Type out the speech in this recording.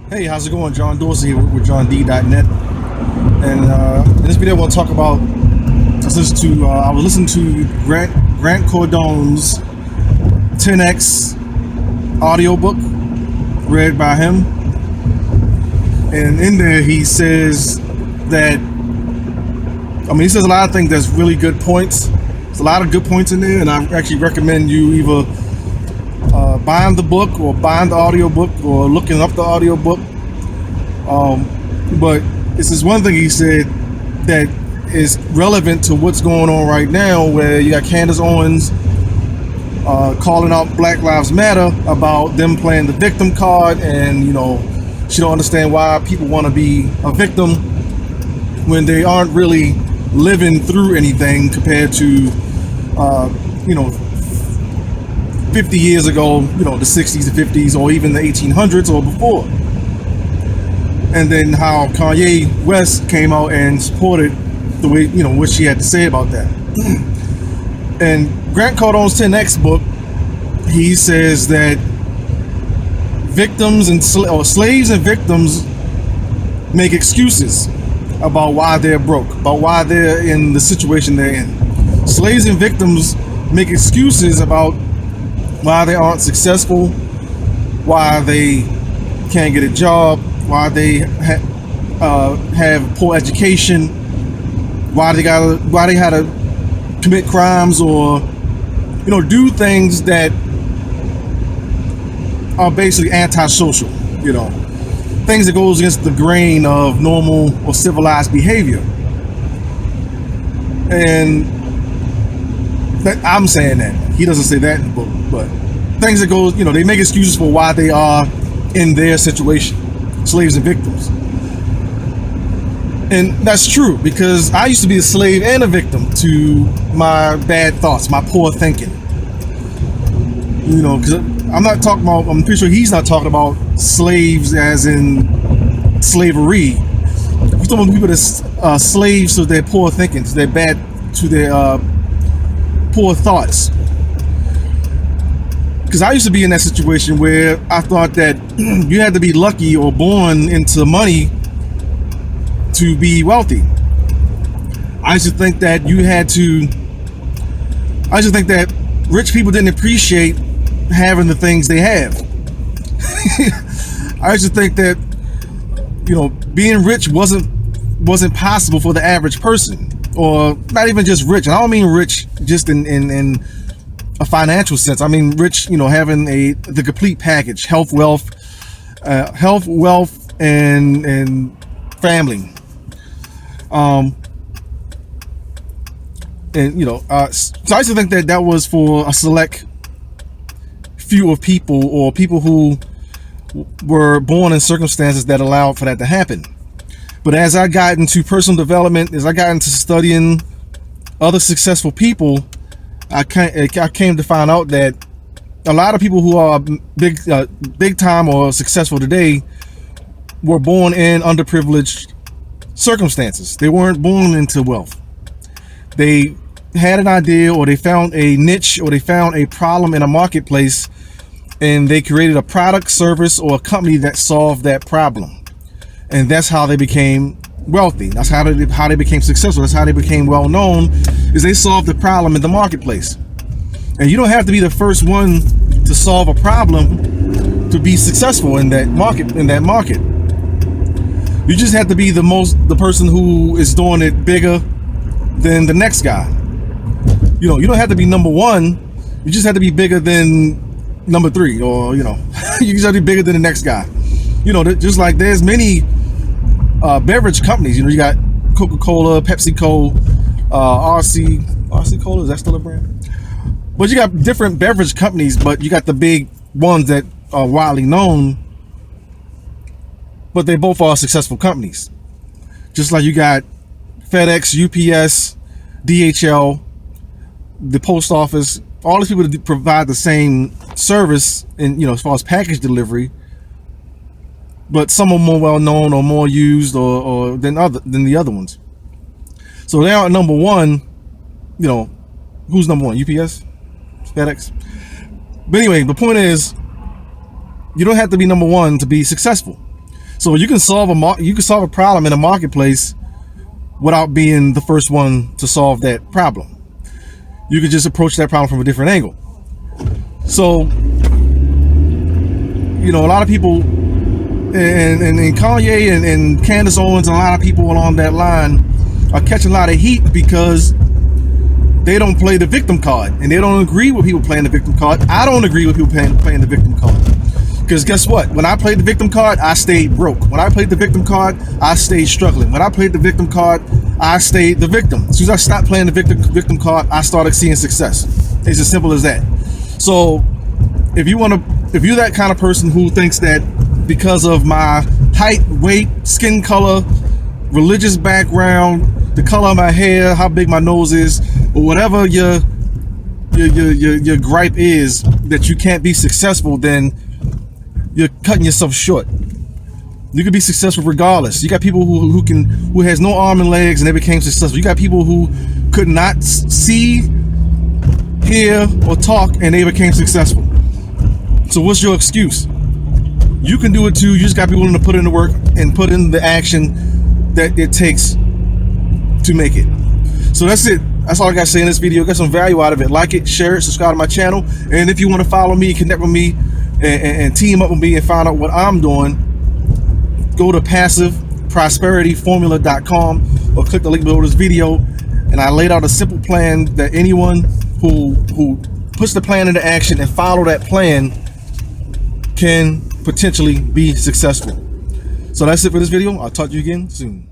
Hey, how's it going? John Dorsey here with JohnD.net. And in this video, I want to talk about. I was listening to Grant Cardone's 10x audiobook read by him. And in there, he says that, he says a lot of things that's really good points. There's a lot of good points in there, and I actually recommend you either buying the book or buying the audiobook or looking up the audiobook. But this is one thing he said that is relevant to what's going on right now, where you got Candace Owens calling out Black Lives Matter about them playing the victim card, and she don't understand why people want to be a victim when they aren't really living through anything compared to 50 years ago, the 60s, the 50s, or even the 1800s or before. And then how Kanye West came out and supported the way, what she had to say about that. And Grant Cardone's 10X book, he says that victims and slaves and victims make excuses about why they're broke, about why they're in the situation they're in. Slaves and victims make excuses about why they aren't successful, why they can't get a job, why they have poor education, why they had to commit crimes or do things that are basically antisocial, things that goes against the grain of normal or civilized behavior. And I'm saying that. He doesn't say that in the book, but things that goes, they make excuses for why they are in their situation, slaves and victims. And that's true, because I used to be a slave and a victim to my bad thoughts, my poor thinking. Because I'm pretty sure he's not talking about slaves as in slavery. He's talking about people that slaves to their poor thinking, to their poor thoughts. Because I used to be in that situation where I thought that you had to be lucky or born into money to be wealthy. I used to think that rich people didn't appreciate having the things they have. I used to think that being rich wasn't possible for the average person, or not even just rich. And I don't mean rich just in a financial sense. I mean rich, having the complete package: health, wealth, and family. So I used to think that was for a select few of people, or people who were born in circumstances that allowed for that to happen. But as I got into personal development, as I got into studying other successful people, I came to find out that a lot of people who are big time or successful today were born in underprivileged circumstances. They weren't born into wealth. They had an idea, or they found a niche, or they found a problem in a marketplace, and they created a product, service, or a company that solved that problem. And that's how they became wealthy. That's how they became successful. That's how they became well known, is they solved the problem in the marketplace. And you don't have to be the first one to solve a problem to be successful in that market. You just have to be the person who is doing it bigger than the next guy. You don't have to be number one. You just have to be bigger than number three, or you just have to be bigger than the next guy. Just like there's many beverage companies. You got Coca-Cola, PepsiCo, RC Cola. Is that still a brand? But you got different beverage companies, but you got the big ones that are widely known. But they both are successful companies. Just like you got FedEx, UPS, DHL, the post office, all these people that provide the same service in, as far as package delivery, but some are more well known or more used or than the other ones. So they are number one. Who's number one? UPS, FedEx. But anyway, the point is, you don't have to be number one to be successful. So you can solve a problem in a marketplace without being the first one to solve that problem. You could just approach that problem from a different angle. So, you know, a lot of people, and Kanye and Candace Owens and a lot of people along that line are catching a lot of heat because they don't play the victim card, and they don't agree with people playing the victim card. I don't agree with people playing the victim card. Because guess what? When I played the victim card, I stayed broke. When I played the victim card, I stayed struggling. When I played the victim card, I stayed the victim. As soon as I stopped playing the victim card, I started seeing success. It's as simple as that. So if you're that kind of person who thinks that because of my height, weight, skin color, religious background, the color of my hair, how big my nose is, or whatever your gripe is, that you can't be successful, then you're cutting yourself short. You can be successful regardless. You got people who has no arm and legs and they became successful. You got people who could not see, hear, or talk and they became successful. So what's your excuse? You can do it too. You just got to be willing to put in the work and put in the action that it takes to make it. So that's it. That's all I got to say in this video. Get some value out of it. Like it, share it, subscribe to my channel. And if you want to follow me, connect with me, and team up with me and find out what I'm doing, go to passiveprosperityformula.com or click the link below this video. And I laid out a simple plan that anyone who puts the plan into action and follow that plan can potentially be successful. So that's it for this video. I'll talk to you again soon.